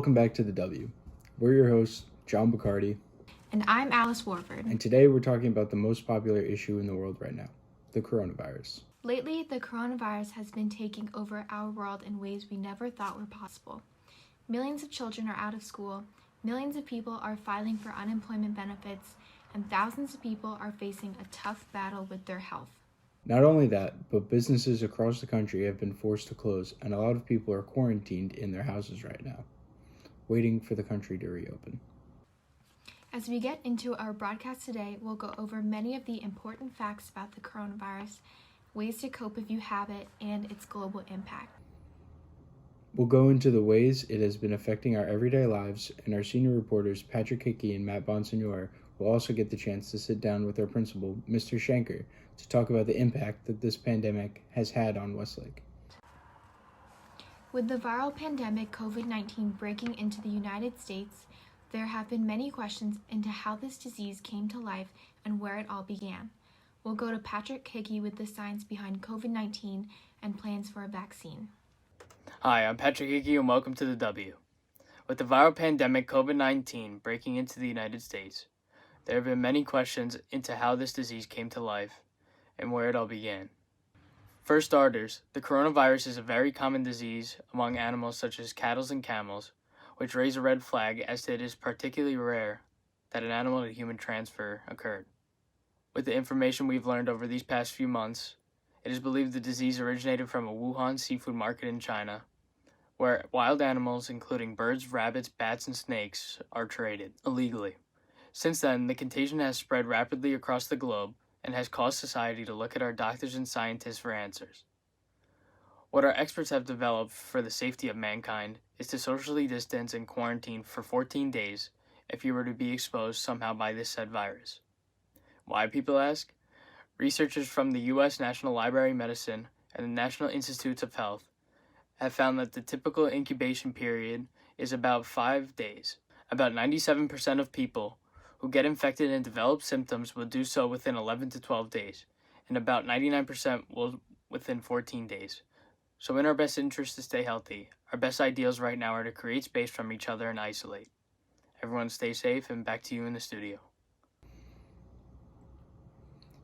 Welcome back to the W. We're your hosts, John Boccardi. And I'm Alice Warford. And today we're talking about the most popular issue in the world right now, the coronavirus. Lately, the coronavirus has been taking over our world in ways we never thought were possible. Millions of children are out of school, millions of people are filing for unemployment benefits, and thousands of people are facing a tough battle with their health. Not only that, but businesses across the country have been forced to close, and a lot of people are quarantined in their houses right now, waiting for the country to reopen. As we get into our broadcast today, we'll go over many of the important facts about the coronavirus, ways to cope if you have it, and its global impact. We'll go into the ways it has been affecting our everyday lives, and our senior reporters Patrick Hickey and Matt Bonsignore will also get the chance to sit down with our principal, Mr. Shanker, to talk about the impact that this pandemic has had on Westlake. With the viral pandemic COVID-19 breaking into the United States, there have been many questions into how this disease came to life and where it all began. We'll go to Patrick Hickey with the science behind COVID-19 and plans for a vaccine. Hi, I'm Patrick Hickey and welcome to the W. With the viral pandemic COVID-19 breaking into the United States, there have been many questions into how this disease came to life and where it all began. For starters, the coronavirus is a very common disease among animals such as cattle and camels, which raise a red flag as it is particularly rare that an animal to human transfer occurred. With the information we've learned over these past few months, it is believed the disease originated from a Wuhan seafood market in China, where wild animals, including birds, rabbits, bats, and snakes, are traded illegally. Since then, the contagion has spread rapidly across the globe and has caused society to look at our doctors and scientists for answers. What our experts have developed for the safety of mankind is to socially distance and quarantine for 14 days if you were to be exposed somehow by this said virus. Why, people ask? Researchers from the U.S. National Library of Medicine and the National Institutes of Health have found that the typical incubation period is about 5 days. About 97% of people who get infected and develop symptoms will do so within 11 to 12 days, and about 99% will within 14 days. So in our best interest to stay healthy, our best ideals right now are to create space from each other and isolate. Everyone stay safe, and back to you in the studio.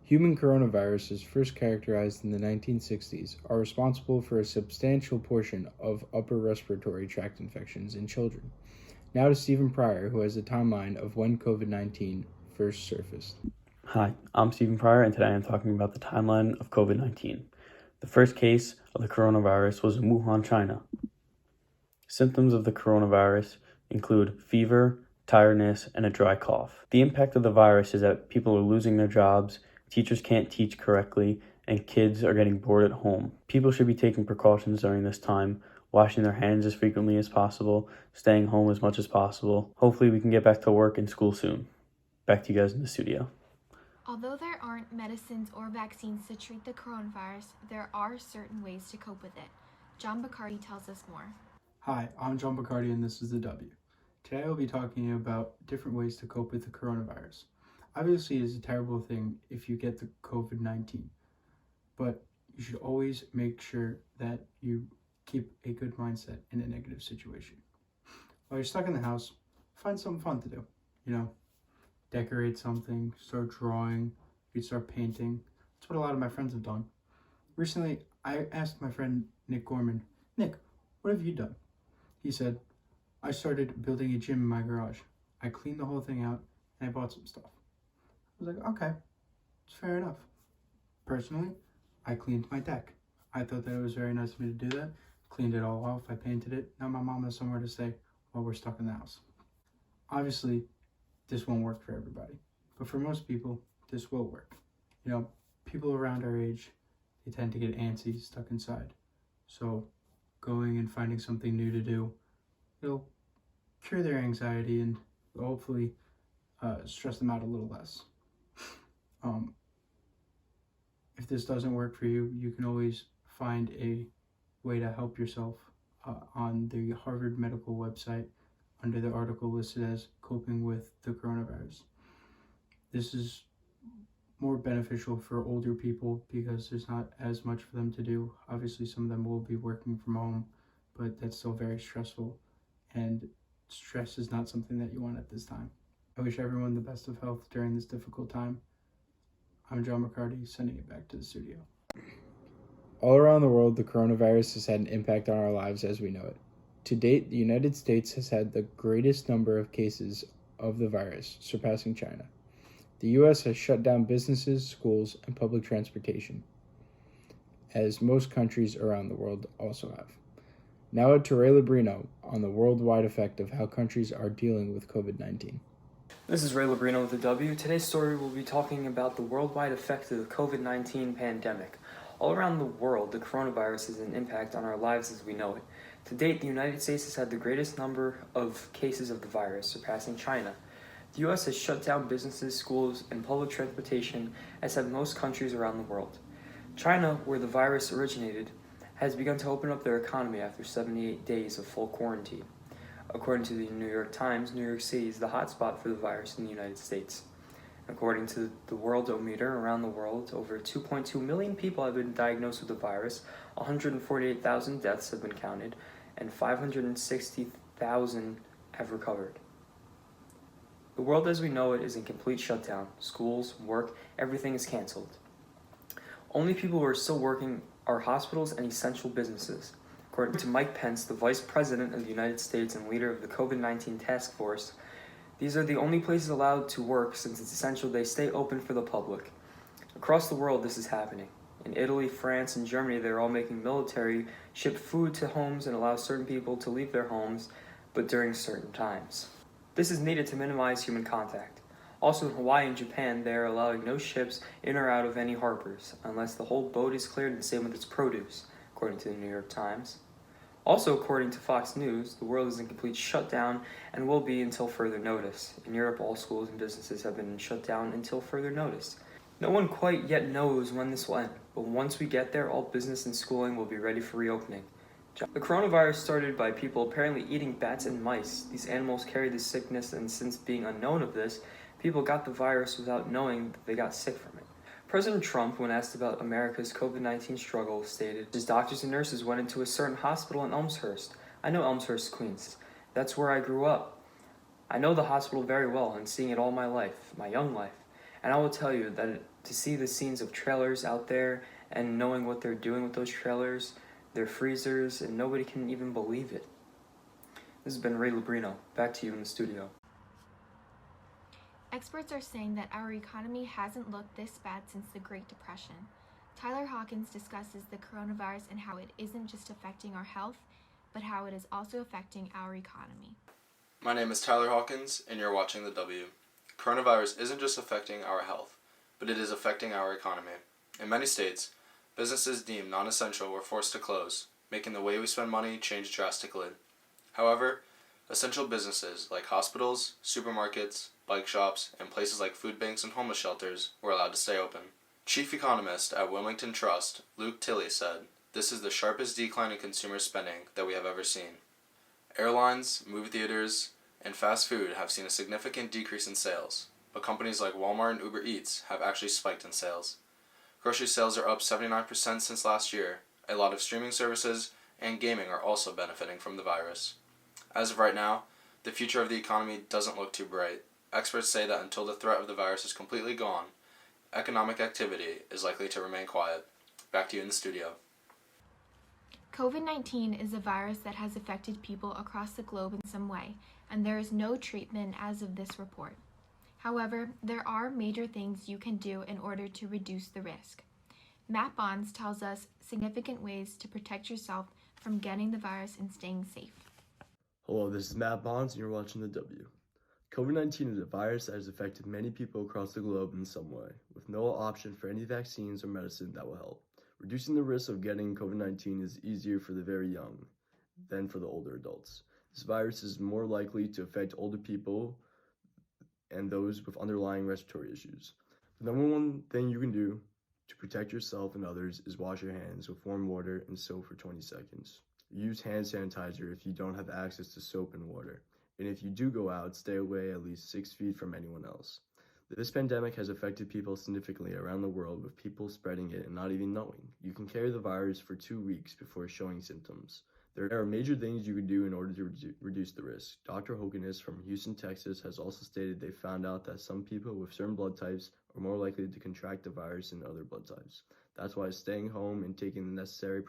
Human coronaviruses, first characterized in the 1960s, are responsible for a substantial portion of upper respiratory tract infections in children. Now to Stephen Pryer, who has a timeline of when COVID-19 first surfaced. Hi, I'm Stephen Pryer, and today I'm talking about the timeline of COVID-19. The first case of the coronavirus was in Wuhan, China. Symptoms of the coronavirus include fever, tiredness, and a dry cough. The impact of the virus is that people are losing their jobs, teachers can't teach correctly, and kids are getting bored at home. People should be taking precautions during this time, washing their hands as frequently as possible, staying home as much as possible. Hopefully we can get back to work and school soon. Back to you guys in the studio. Although there aren't medicines or vaccines to treat the coronavirus, there are certain ways to cope with it. John Boccardi tells us more. Hi, I'm John Boccardi and this is the W. Today I'll be talking about different ways to cope with the coronavirus. Obviously, it's a terrible thing if you get the COVID-19, but you should always make sure that you keep a good mindset in a negative situation. While you're stuck in the house, find something fun to do. Decorate something, start drawing, you could start painting. That's what a lot of my friends have done. Recently, I asked my friend Nick Gorman, Nick, what have you done? He said, I started building a gym in my garage. I cleaned the whole thing out and I bought some stuff. I was like, okay, it's fair enough. Personally, I cleaned my deck. I thought that it was very nice of me to do that. Cleaned it all off, I painted it. Now my mom has somewhere to stay while we're stuck in the house. Obviously, this won't work for everybody, but for most people, this will work. People around our age, they tend to get antsy, stuck inside. So going and finding something new to do, it'll cure their anxiety and hopefully stress them out a little less. If this doesn't work for you, you can always find a way to help yourself on the Harvard Medical website under the article listed as Coping with the Coronavirus. This is more beneficial for older people because there's not as much for them to do. Obviously, some of them will be working from home, but that's still very stressful. And stress is not something that you want at this time. I wish everyone the best of health during this difficult time. I'm John Boccardi, sending it back to the studio. All around the world, the coronavirus has had an impact on our lives as we know it. To date, the United States has had the greatest number of cases of the virus, surpassing China. The U.S. has shut down businesses, schools, and public transportation, as most countries around the world also have. Now to Ray Lubrino on the worldwide effect of how countries are dealing with COVID-19. This is Ray Lubrino with the W. Today's story will be talking about the worldwide effect of the COVID-19 pandemic. All around the world, the coronavirus has an impact on our lives as we know it. To date, the United States has had the greatest number of cases of the virus, surpassing China. The U.S. has shut down businesses, schools, and public transportation, as have most countries around the world. China, where the virus originated, has begun to open up their economy after 78 days of full quarantine. According to the New York Times, New York City is the hotspot for the virus in the United States. According to the Worldometer, around the world, over 2.2 million people have been diagnosed with the virus, 148,000 deaths have been counted, and 560,000 have recovered. The world as we know it is in complete shutdown. Schools, work, everything is canceled. Only people who are still working are hospitals and essential businesses. According to Mike Pence, the Vice President of the United States and leader of the COVID-19 task force, these are the only places allowed to work since it's essential they stay open for the public. Across the world, this is happening. In Italy, France, and Germany, they're all making military ship food to homes and allow certain people to leave their homes, but during certain times. This is needed to minimize human contact. Also in Hawaii and Japan, they are allowing no ships in or out of any harbors, unless the whole boat is cleared and same with its produce, according to the New York Times. Also, according to Fox News, the world is in complete shutdown and will be until further notice. In Europe, all schools and businesses have been shut down until further notice. No one quite yet knows when this will end, but once we get there, all business and schooling will be ready for reopening. The coronavirus started by people apparently eating bats and mice. These animals carry this sickness, and since being unknown of this, people got the virus without knowing that they got sick from it. President Trump, when asked about America's COVID-19 struggle, stated, his doctors and nurses went into a certain hospital in Elmhurst. I know Elmhurst, Queens. That's where I grew up. I know the hospital very well and seeing it all my life, my young life. And I will tell you that to see the scenes of trailers out there and knowing what they're doing with those trailers, their freezers, and nobody can even believe it. This has been Ray Lubrino. Back to you in the studio. Experts are saying that our economy hasn't looked this bad since the Great Depression. Tyler Hawkins discusses the coronavirus and how it isn't just affecting our health, but how it is also affecting our economy. My name is Tyler Hawkins, and you're watching The W. Coronavirus isn't just affecting our health, but it is affecting our economy. In many states, businesses deemed non-essential were forced to close, making the way we spend money change drastically. However, essential businesses like hospitals, supermarkets, bike shops, and places like food banks and homeless shelters were allowed to stay open. Chief economist at Wilmington Trust, Luke Tilley, said, "This is the sharpest decline in consumer spending that we have ever seen. Airlines, movie theaters, and fast food have seen a significant decrease in sales, but companies like Walmart and Uber Eats have actually spiked in sales. Grocery sales are up 79% since last year. A lot of streaming services and gaming are also benefiting from the virus. As of right now, the future of the economy doesn't look too bright. Experts say that until the threat of the virus is completely gone, economic activity is likely to remain quiet." Back to you in the studio. COVID-19 is a virus that has affected people across the globe in some way, and there is no treatment as of this report. However, there are major things you can do in order to reduce the risk. Matt Bonds tells us significant ways to protect yourself from getting the virus and staying safe. Hello, this is Matt Bonds, and you're watching The W. COVID-19 is a virus that has affected many people across the globe in some way, with no option for any vaccines or medicine that will help. Reducing the risk of getting COVID-19 is easier for the very young than for the older adults. This virus is more likely to affect older people and those with underlying respiratory issues. The number one thing you can do to protect yourself and others is wash your hands with warm water and soap for 20 seconds. Use hand sanitizer if you don't have access to soap and water. And if you do go out, stay away at least 6 feet from anyone else. This pandemic has affected people significantly around the world, with people spreading it and not even knowing. You can carry the virus for 2 weeks before showing symptoms. There are major things you can do in order to reduce the risk. Dr. Hawkins from Houston, Texas has also stated they found out that some people with certain blood types are more likely to contract the virus than other blood types. That's why staying home and taking the necessary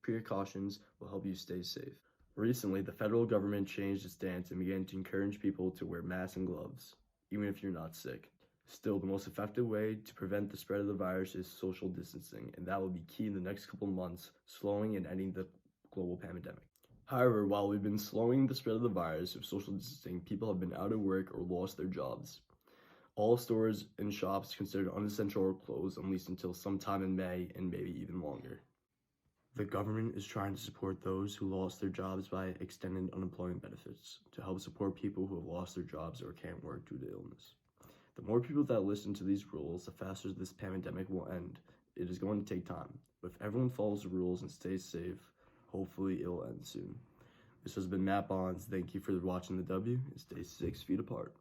precautions will help you stay safe. Recently, the federal government changed its stance and began to encourage people to wear masks and gloves, even if you're not sick. Still, the most effective way to prevent the spread of the virus is social distancing, and that will be key in the next couple months, slowing and ending the global pandemic. However, while we've been slowing the spread of the virus with social distancing, people have been out of work or lost their jobs. All stores and shops considered unessential are closed at least until sometime in May and maybe even longer. The government is trying to support those who lost their jobs by extending unemployment benefits to help support people who have lost their jobs or can't work due to illness. The more people that listen to these rules, the faster this pandemic will end. It is going to take time, but if everyone follows the rules and stays safe, hopefully it'll end soon. This has been Matt Bonds. Thank you for watching the W, and stay 6 feet apart.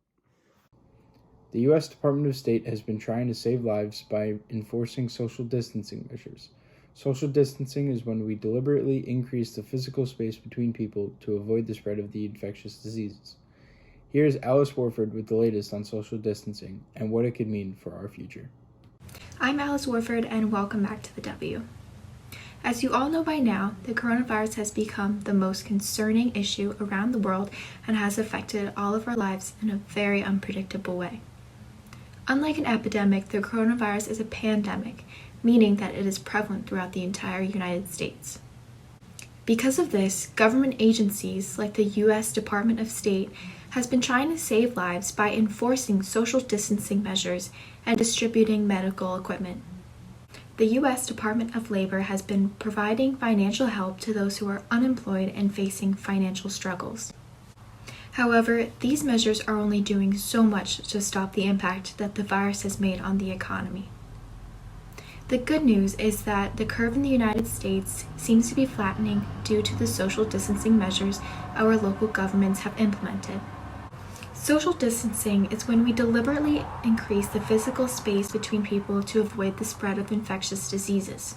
The U.S. Department of State has been trying to save lives by enforcing social distancing measures. Social distancing is when we deliberately increase the physical space between people to avoid the spread of the infectious diseases. Here's Alice Warford with the latest on social distancing and what it could mean for our future. I'm Alice Warford, and welcome back to the W. As you all know by now, the coronavirus has become the most concerning issue around the world and has affected all of our lives in a very unpredictable way. Unlike an epidemic, the coronavirus is a pandemic, meaning that it is prevalent throughout the entire United States. Because of this, government agencies like the U.S. Department of State has been trying to save lives by enforcing social distancing measures and distributing medical equipment. The U.S. Department of Labor has been providing financial help to those who are unemployed and facing financial struggles. However, these measures are only doing so much to stop the impact that the virus has made on the economy. The good news is that the curve in the United States seems to be flattening due to the social distancing measures our local governments have implemented. Social distancing is when we deliberately increase the physical space between people to avoid the spread of infectious diseases.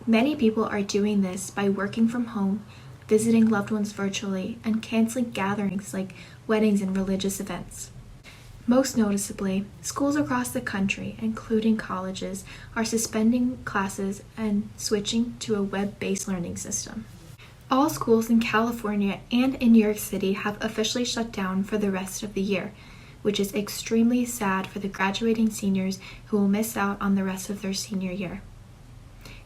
Many people are doing this by working from home, visiting loved ones virtually, and canceling gatherings like weddings and religious events. Most noticeably, schools across the country, including colleges, are suspending classes and switching to a web-based learning system. All schools in California and in New York City have officially shut down for the rest of the year, which is extremely sad for the graduating seniors who will miss out on the rest of their senior year.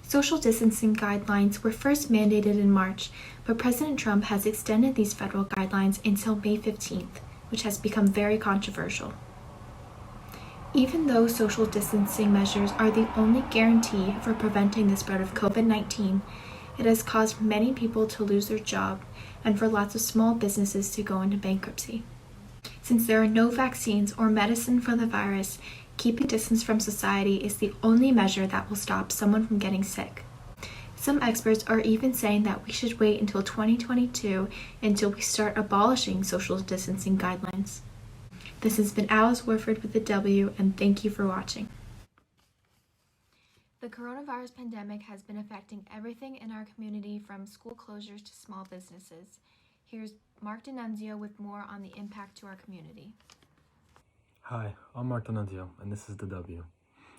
Social distancing guidelines were first mandated in March, but President Trump has extended these federal guidelines until May 15th, which has become very controversial. Even though social distancing measures are the only guarantee for preventing the spread of COVID-19, it has caused many people to lose their job and for lots of small businesses to go into bankruptcy. Since there are no vaccines or medicine for the virus, keeping distance from society is the only measure that will stop someone from getting sick. Some experts are even saying that we should wait until 2022 until we start abolishing social distancing guidelines. This has been Alice Warford with the W, and thank you for watching. The coronavirus pandemic has been affecting everything in our community, from school closures to small businesses. Here's Marc Denunzio with more on the impact to our community. Hi, I'm Marc Denunzio, and this is the W.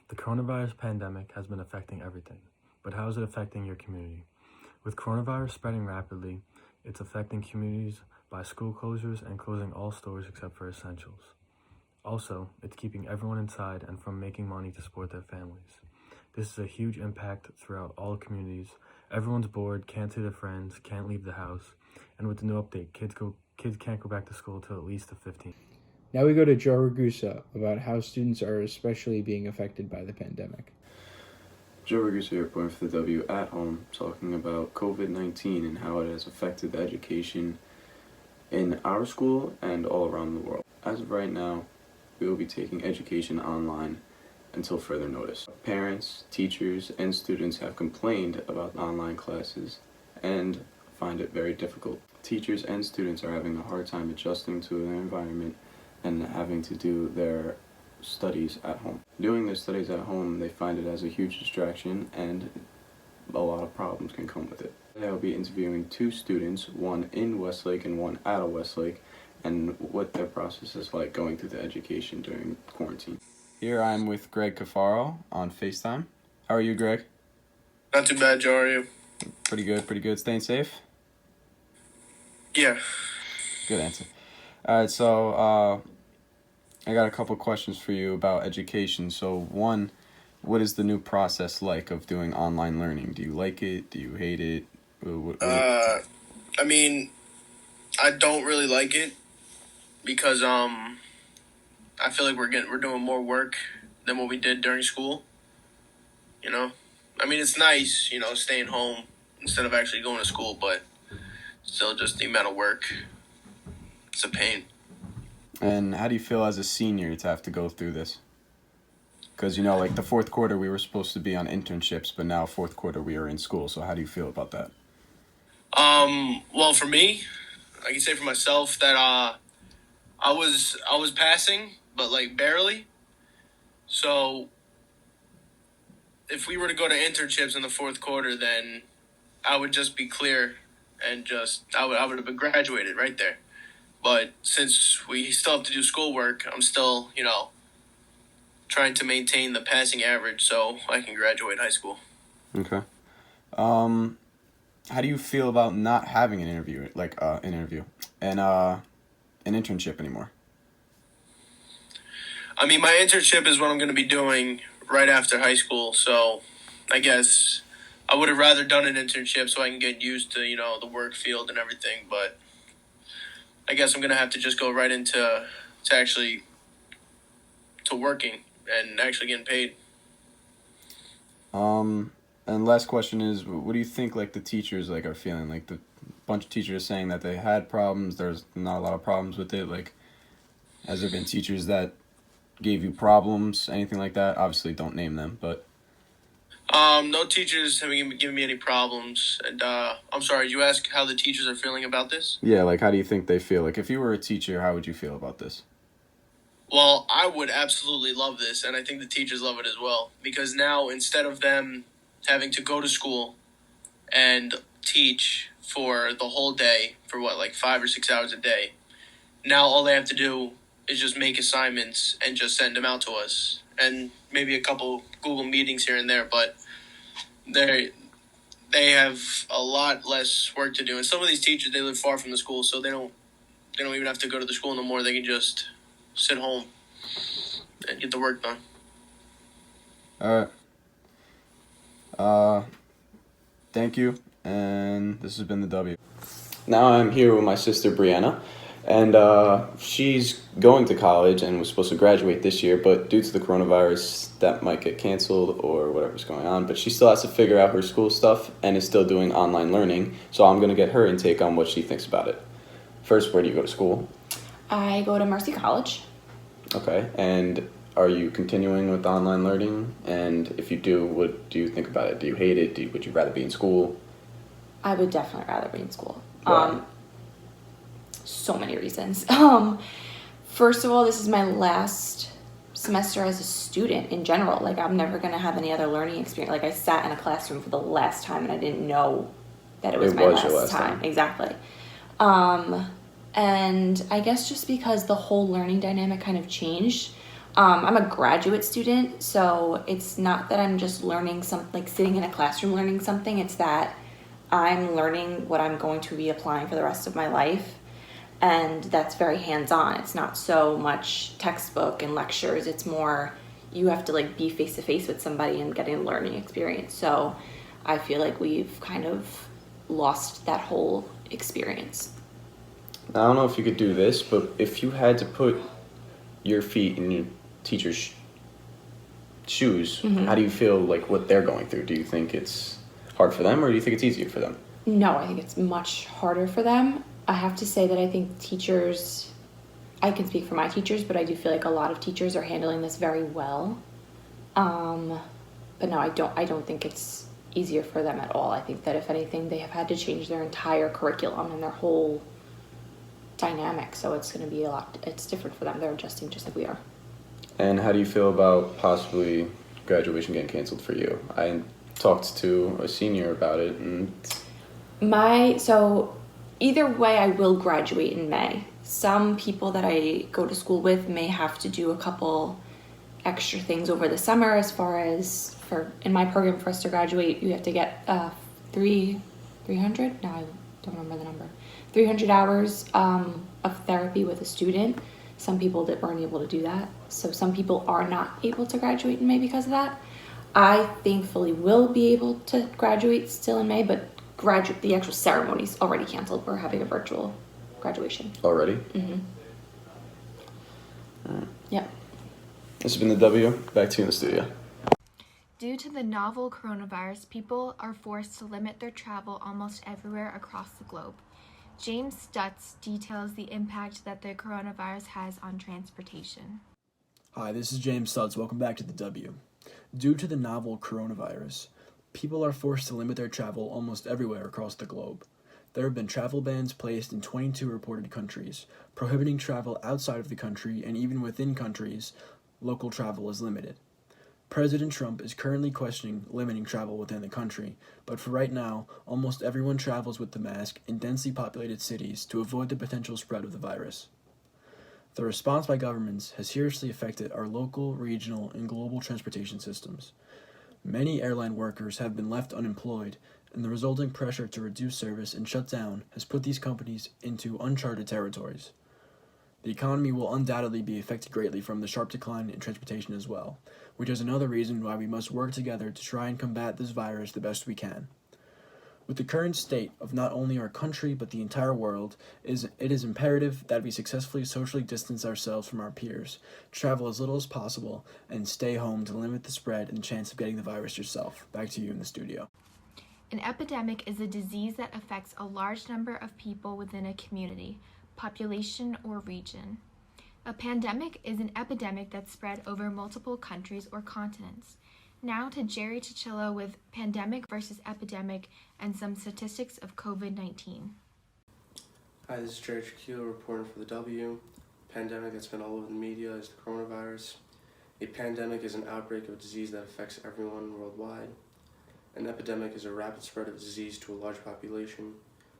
The coronavirus pandemic has been affecting everything, but how is it affecting your community? With coronavirus spreading rapidly, it's affecting communities by school closures and closing all stores except for essentials. Also, it's keeping everyone inside and from making money to support their families. This is a huge impact throughout all communities. Everyone's bored, can't see their friends, can't leave the house, and with the new update, kids can't go back to school till at least the 15th. Now we go to Joe Ragusa about how students are especially being affected by the pandemic. Joe Ragusa here, reporting for the W at home, talking about COVID-19 and how it has affected the education in our school and all around the world. As of right now, we will be taking education online until further notice. Parents, teachers, and students have complained about online classes and find it very difficult. Teachers and students are having a hard time adjusting to their environment and having to do their studies at home. Doing their studies at home, they find it as a huge distraction, and a lot of problems can come with it. Today I'll be interviewing two students, one in Westlake and one out of Westlake, and what their process is like going through the education during quarantine. Here I'm with Greg Cafaro on FaceTime. How are you, Greg? Not too bad, Joe. How are you? Pretty good. Staying safe? Yeah. Good answer. Alright, so I got a couple questions for you about education. So one, what is the new process like of doing online learning? Do you like it? Do you hate it? I mean, I don't really like it because I feel like we're doing more work than what we did during school. You know, I mean, it's nice, staying home instead of actually going to school, but still, just the amount of work, it's a pain. And how do you feel as a senior to have to go through this? Because, like the fourth quarter, we were supposed to be on internships, but now fourth quarter, we are in school. So how do you feel about that? Well, for me, I can say for myself that I was passing, but like barely. So if we were to go to internships in the fourth quarter, then I would just be clear and I would have been graduated right there. But since we still have to do schoolwork, I'm still, trying to maintain the passing average so I can graduate high school. Okay. How do you feel about not having an interview and an internship anymore? I mean, my internship is what I'm going to be doing right after high school, so I guess I would have rather done an internship so I can get used to, the work field and everything, but I guess I'm going to have to just go right into working and actually getting paid. And last question is, what do you think like the teachers are feeling? Like the bunch of teachers are saying that they had problems. There's not a lot of problems with it. Like, has there been teachers that gave you problems, anything like that? Obviously, don't name them, but. No teachers have given me any problems. And I'm sorry, you asked how the teachers are feeling about this? Yeah, like how do you think they feel? Like if you were a teacher, how would you feel about this? Well, I would absolutely love this, and I think the teachers love it as well. Because now, instead of them having to go to school and teach for the whole day, for 5 or 6 hours a day, now all they have to do is just make assignments and just send them out to us. And maybe a couple Google meetings here and there, but they have a lot less work to do. And some of these teachers, they live far from the school, so they don't even have to go to the school no more. They can just sit home and get the work done. All right. Thank you, and this has been the W. Now I'm here with my sister Brianna, and she's going to college and was supposed to graduate this year, but due to the coronavirus, that might get canceled or whatever's going on. But she still has to figure out her school stuff and is still doing online learning. So I'm gonna get her intake on what she thinks about it. First, where do you go to school? I go to Mercy College. Okay, and are you continuing with online learning? And if you do, what do you think about it? Do you hate it? Would you rather be in school? I would definitely rather be in school. Why? So many reasons. First of all, this is my last semester as a student in general. Like, I'm never going to have any other learning experience. Like, I sat in a classroom for the last time and I didn't know that it was my last time. Exactly. And I guess just because the whole learning dynamic kind of changed. I'm a graduate student, so it's not that I'm just learning sitting in a classroom learning something. It's that I'm learning what I'm going to be applying for the rest of my life. And that's very hands-on. It's not so much textbook and lectures. It's more you have to be face-to-face with somebody and getting a learning experience. So I feel like we've kind of lost that whole experience. I don't know if you could do this, but if you had to put your feet in your teacher's shoes, how do you feel what they're going through? Do you think it's hard for them or do you think it's easier for them? No, I think it's much harder for them. I have to say that I think teachers, I can speak for my teachers, but I do feel like a lot of teachers are handling this very well. But no, I don't think it's easier for them at all. I think that if anything, they have had to change their entire curriculum and their whole dynamic. So it's going to be it's different for them. They're adjusting just like we are. And how do you feel about possibly graduation getting canceled for you? talked to a senior about it, and So either way, I will graduate in May. Some people that I go to school with may have to do a couple extra things over the summer, as far as in my program, for us to graduate, you have to get 300? No, I don't remember the number. 300 hours of therapy with a student. Some people that weren't able to do that. So some people are not able to graduate in May because of that. I thankfully will be able to graduate still in May, but the actual ceremony's already canceled. We're having a virtual graduation. already. Mm-hmm. Yep. This has been the W. Back to you in the studio. Due to the novel coronavirus, people are forced to limit their travel almost everywhere across the globe. James Stutz details the impact that the coronavirus has on transportation. Hi, this is James Stutz. Welcome back to the W. Due to the novel coronavirus, people are forced to limit their travel almost everywhere across the globe. There have been travel bans placed in 22 reported countries, prohibiting travel outside of the country, and even within countries, local travel is limited. President Trump is currently questioning limiting travel within the country, but for right now, almost everyone travels with the mask in densely populated cities to avoid the potential spread of the virus. The response by governments has seriously affected our local, regional, and global transportation systems. Many airline workers have been left unemployed, and the resulting pressure to reduce service and shut down has put these companies into uncharted territories. The economy will undoubtedly be affected greatly from the sharp decline in transportation as well, which is another reason why we must work together to try and combat this virus the best we can. With the current state of not only our country but the entire world, it is imperative that we successfully socially distance ourselves from our peers, travel as little as possible, and stay home to limit the spread and the chance of getting the virus yourself. Back to you in the studio. An epidemic is a disease that affects a large number of people within a community, population, or region. A pandemic is an epidemic that's spread over multiple countries or continents. Now to Jerry Chicchillo with pandemic versus epidemic and some statistics of COVID-19. Hi, this is Jerry Chicchillo reporting for the W. Pandemic that's been all over the media is the coronavirus. A pandemic is an outbreak of a disease that affects everyone worldwide. An epidemic is a rapid spread of disease to a large population,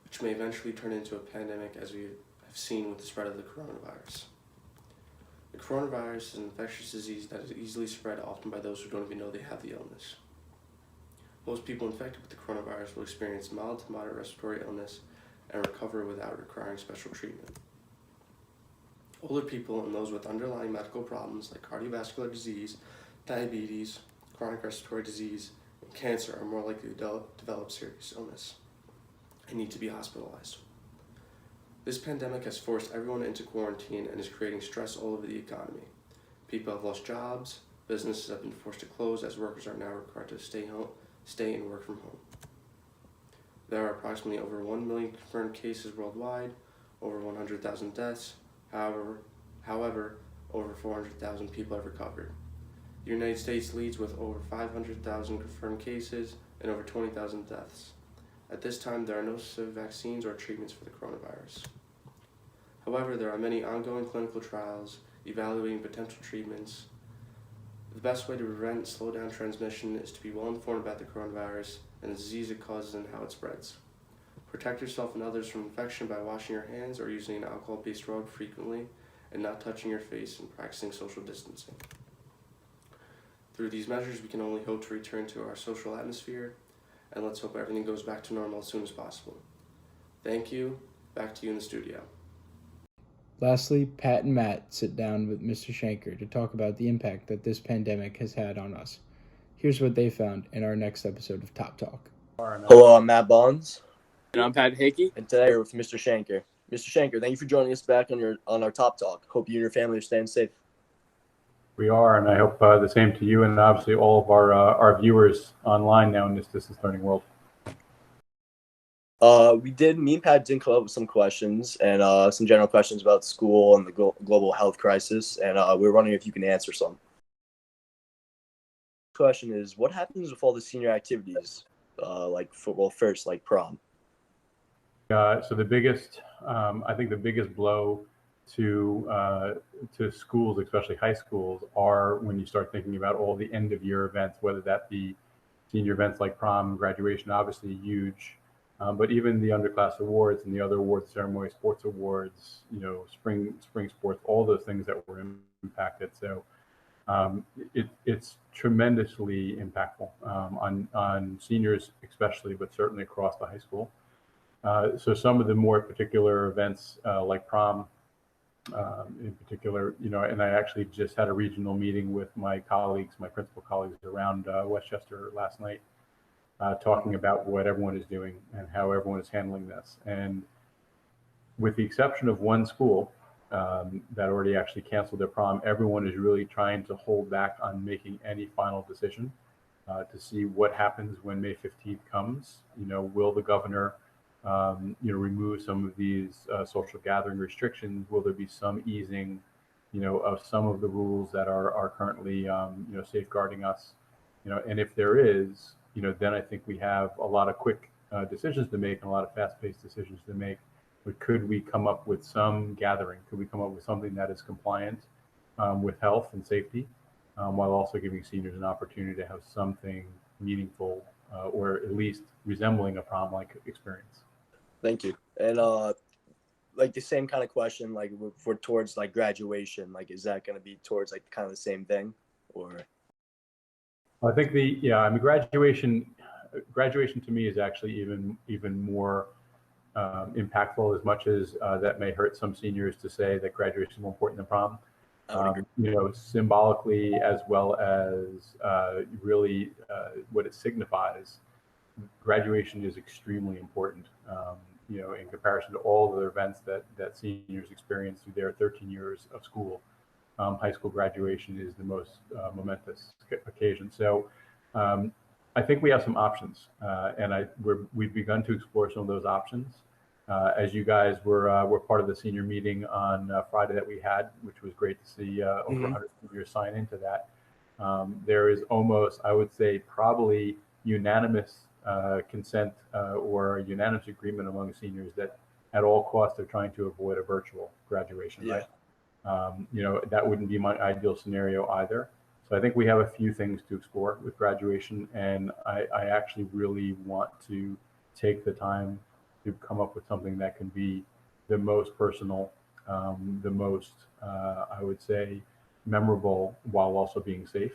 which may eventually turn into a pandemic, as we have seen with the spread of the coronavirus. The coronavirus is an infectious disease that is easily spread, often by those who don't even know they have the illness. Most people infected with the coronavirus will experience mild to moderate respiratory illness and recover without requiring special treatment. Older people and those with underlying medical problems like cardiovascular disease, diabetes, chronic respiratory disease, and cancer are more likely to develop serious illness and need to be hospitalized. This pandemic has forced everyone into quarantine and is creating stress all over the economy. People have lost jobs, businesses have been forced to close as workers are now required to stay and work from home. There are approximately over 1 million confirmed cases worldwide, over 100,000 deaths. However, over 400,000 people have recovered. The United States leads with over 500,000 confirmed cases and over 20,000 deaths. At this time, there are no specific vaccines or treatments for the coronavirus. However, there are many ongoing clinical trials evaluating potential treatments. The best way to prevent and slow down transmission is to be well informed about the coronavirus and the disease it causes and how it spreads. Protect yourself and others from infection by washing your hands or using an alcohol-based rub frequently and not touching your face and practicing social distancing. Through these measures, we can only hope to return to our social atmosphere, and let's hope everything goes back to normal as soon as possible. Thank you. Back to you in the studio. Lastly, Pat and Matt sit down with Mr. Shanker to talk about the impact that this pandemic has had on us. Here's what they found in our next episode of Top Talk. Hello, I'm Matt Bonds. And I'm Pat Hickey. And today we're with Mr. Shanker. Mr. Shanker, thank you for joining us back on our Top Talk. Hope you and your family are staying safe. We are, and I hope the same to you and obviously all of our viewers online now in this distance learning world. Me and Pat did come up with some questions and some general questions about school and the global health crisis, and we were wondering if you can answer some. Question is, what happens with all the senior activities, like football first, like prom? So the biggest, I think the biggest blow to schools, especially high schools, are when you start thinking about all the end of year events, whether that be senior events like prom, graduation, obviously huge. But even the underclass awards and the other awards ceremony, sports awards, spring sports, all those things that were impacted. So it's tremendously impactful on seniors especially, but certainly across the high school. So some of the more particular events like prom, in particular, and I actually just had a regional meeting with my colleagues, my principal colleagues around Westchester last night, talking about what everyone is doing and how everyone is handling this. And with the exception of one school that already actually canceled their prom, everyone is really trying to hold back on making any final decision to see what happens when May 15th comes. Will the governor remove some of these social gathering restrictions? Will there be some easing, of some of the rules that are currently, safeguarding us? And if there is, then I think we have a lot of quick decisions to make and a lot of fast-paced decisions to make. But could we come up with some gathering? Could we come up with something that is compliant with health and safety, while also giving seniors an opportunity to have something meaningful or at least resembling a prom-like experience? Thank you. And like the same kind of question, like for towards like graduation, like is that going to be towards like kind of the same thing, or? I think graduation to me is actually even more impactful, as much as that may hurt some seniors to say that graduation is more important than prom. Symbolically, as well as really what it signifies, graduation is extremely important. In comparison to all the events that seniors experience through their 13 years of school, high school graduation is the most momentous occasion. So I think we have some options, and we've begun to explore some of those options. As you guys were part of the senior meeting on Friday that we had, which was great to see over 100 seniors sign into that. There is almost, I would say, probably unanimous consent or unanimous agreement among seniors that at all costs they're trying to avoid a virtual graduation. Right? That wouldn't be my ideal scenario either. So I think we have a few things to explore with graduation, and I actually really want to take the time to come up with something that can be the most personal, the most, I would say, memorable, while also being safe.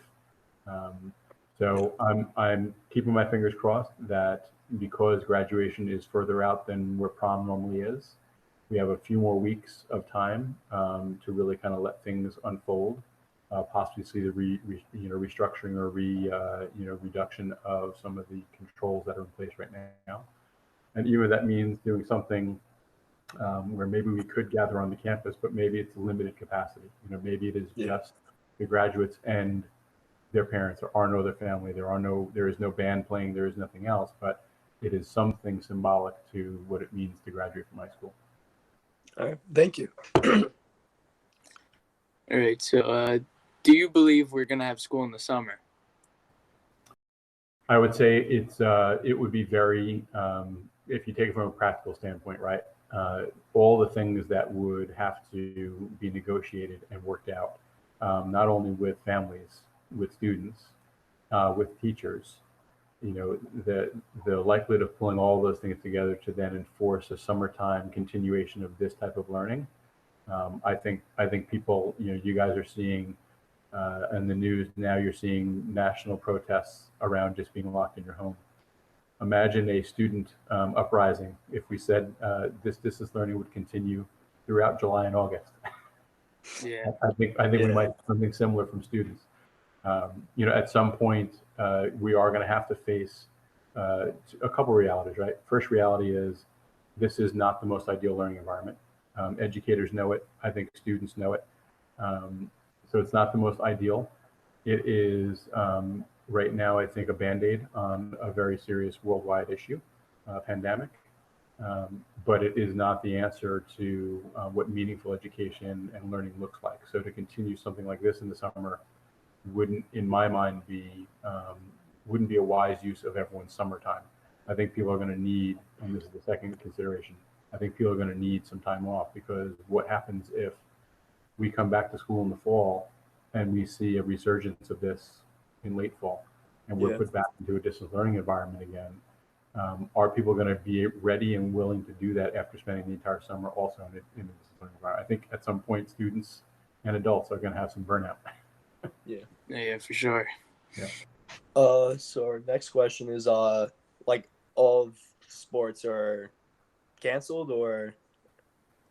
So I'm keeping my fingers crossed that because graduation is further out than where prom normally is, we have a few more weeks of time to really kind of let things unfold, possibly see the restructuring or reduction of some of the controls that are in place right now. And even that means doing something where maybe we could gather on the campus, but maybe it's a limited capacity. Maybe it is just the graduates and their parents. There are no other family. There is no band playing. There is nothing else. But it is something symbolic to what it means to graduate from high school. All right. Thank you. All right. So, do you believe we're gonna have school in the summer? I would say it would be very, if you take it from a practical standpoint, right? All the things that would have to be negotiated and worked out, not only with families, with students, with teachers, the likelihood of pulling all those things together to then enforce a summertime continuation of this type of learning. I think people, you guys are seeing in the news now, you're seeing national protests around just being locked in your home. Imagine a student uprising if we said this distance learning would continue throughout July and August. Yeah, I think we might have something similar from students. At some point, we are going to have to face a couple realities, right? First reality is this is not the most ideal learning environment. Educators know it. I think students know it. So it's not the most ideal. It is right now, I think, a Band-Aid on a very serious worldwide issue, pandemic. But it is not the answer to what meaningful education and learning looks like. So to continue something like this in the summer wouldn't, in my mind, wouldn't be a wise use of everyone's summertime. I think people are going to need, and this is the second consideration, I think people are going to need some time off, because what happens if we come back to school in the fall and we see a resurgence of this in late fall? and we're Yeah. put back into a distance learning environment again, are people going to be ready and willing to do that after spending the entire summer also in a distance learning environment? I think at some point students and adults are going to have some burnout. Yeah, for sure. Yeah. So our next question is like all of sports are canceled, or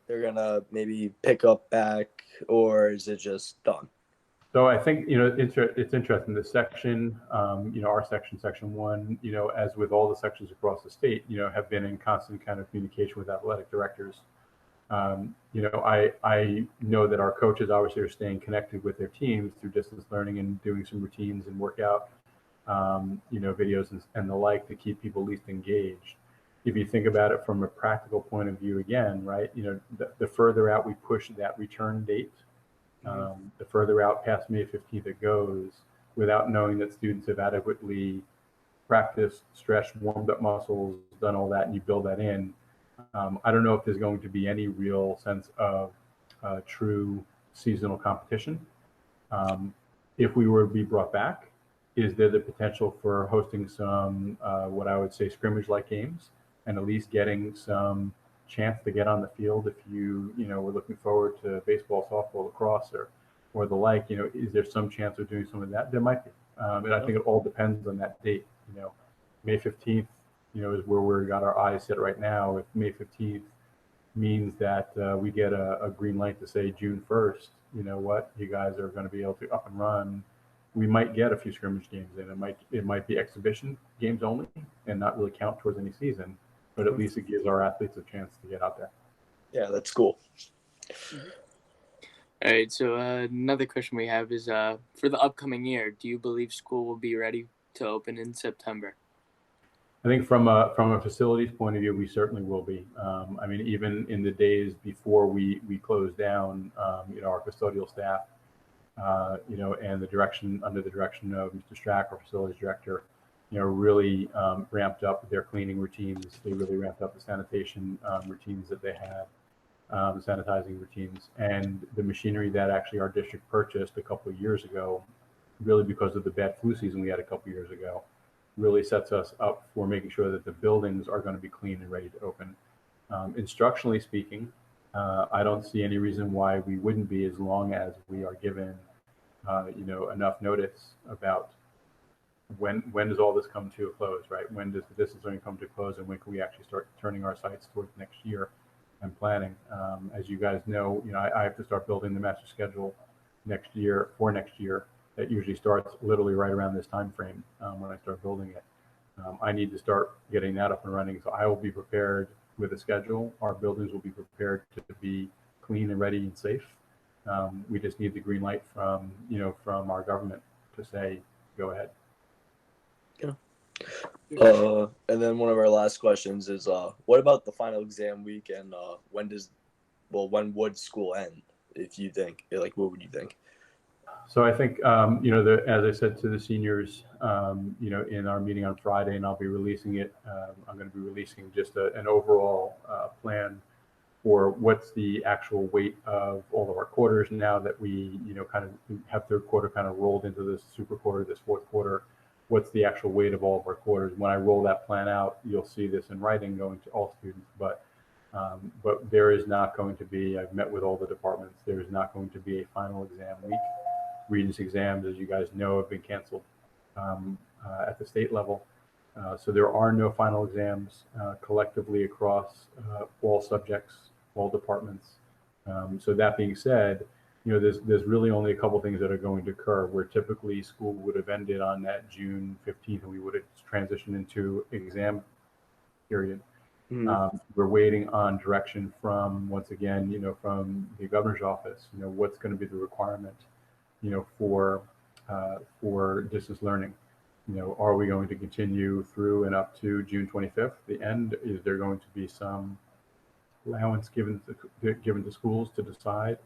they're gonna maybe pick up back, or is it just done? So I think, it's interesting. This section, our section 1, as with all the sections across the state, have been in constant kind of communication with athletic directors. I know that our coaches obviously are staying connected with their teams through distance learning and doing some routines and workout, videos and the like to keep people least engaged. If you think about it from a practical point of view, again, right, the further out we push that return date, the further out past May 15th it goes, without knowing that students have adequately practiced, stretched, warmed up muscles, done all that, and you build that in. I don't know if there's going to be any real sense of true seasonal competition. If we were to be brought back, is there the potential for hosting some, what I would say, scrimmage-like games, and at least getting some chance to get on the field if you were looking forward to baseball, softball, lacrosse, or the like? Is there some chance of doing some of that? There might be, and I think it all depends on that date. May 15th, is where we got our eyes set right now. If May 15th means that we get a green light to say June 1st, you guys are going to be able to up and run, we might get a few scrimmage games in. It might be exhibition games only and not really count towards any season, but at least it gives our athletes a chance to get out there. Yeah, that's cool. All right, so another question we have is for the upcoming year, do you believe school will be ready to open in September? I think from a facilities point of view, we certainly will be. Even in the days before we closed down, our custodial staff, and under the direction of Mr. Strack, our facilities director, really ramped up their cleaning routines. They really ramped up the sanitation routines that they had, the sanitizing routines, and the machinery that actually our district purchased a couple of years ago, really because of the bad flu season we had a couple of years ago, really sets us up for making sure that the buildings are going to be clean and ready to open. Instructionally speaking, I don't see any reason why we wouldn't be, as long as we are given, enough notice about when does all this come to a close, right? When does the distance learning come to a close, and when can we actually start turning our sights towards next year and planning? As you guys know, I have to start building the master schedule next year. That usually starts literally right around this time frame when I start building it. I need to start getting that up and running, so I will be prepared with a schedule. Our buildings will be prepared to be clean and ready and safe. We just need the green light from our government to say go ahead. Yeah. And then one of our last questions is, what about the final exam week, and when would school end? If you think, what would you think? So I think, as I said to the seniors, in our meeting on Friday, and I'll be releasing it, I'm going to be releasing just an overall plan for what's the actual weight of all of our quarters now that we, kind of have third quarter kind of rolled into this super quarter, this fourth quarter. What's the actual weight of all of our quarters? When I roll that plan out, you'll see this in writing going to all students, but there is not going to be, I've met with all the departments, there is not going to be a final exam week. Regents exams, as you guys know, have been canceled at the state level. So there are no final exams collectively across all subjects, all departments. So that being said, there's really only a couple things that are going to occur, where typically school would have ended on that June 15th and we would have transitioned into exam period. We're waiting on direction from, once again, from the governor's office, what's going to be the requirement for distance learning. Are we going to continue through and up to June 25th, the end? Is there going to be some allowance given to schools to decide,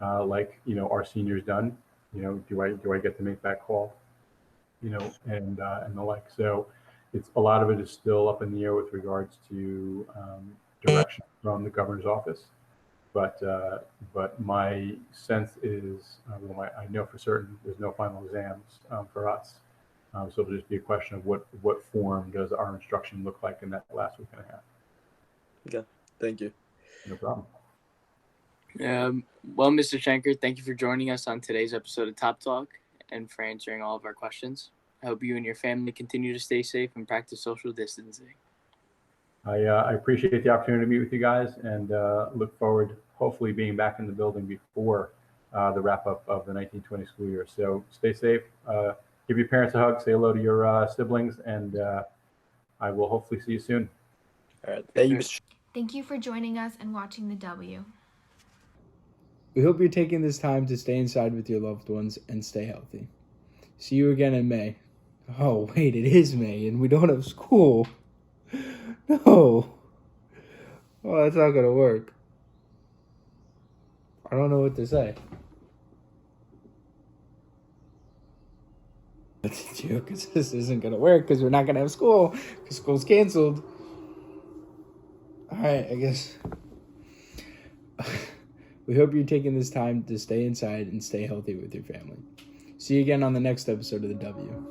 our seniors done? Do I get to make that call? And the like. So it's a lot of it is still up in the air with regards to direction from the governor's office. But my sense is, I know for certain there's no final exams for us. So it'll just be a question of what form does our instruction look like in that last week and a half. Okay, thank you. No problem. Well, Mr. Shanker, thank you for joining us on today's episode of Top Talk and for answering all of our questions. I hope you and your family continue to stay safe and practice social distancing. I appreciate the opportunity to meet with you guys and look forward hopefully being back in the building before the wrap up of the 1920 school year. So stay safe, give your parents a hug, say hello to your siblings, and I will hopefully see you soon. All right, thank you, Mr. Thank you for joining us and watching the W. We hope you're taking this time to stay inside with your loved ones and stay healthy. See you again in May. Oh, wait, it is May and we don't have school. No. Oh, that's not going to work. I don't know what to say. That's a joke, because this isn't going to work because we're not going to have school because school's canceled. All right, I guess. We hope you're taking this time to stay inside and stay healthy with your family. See you again on the next episode of the W.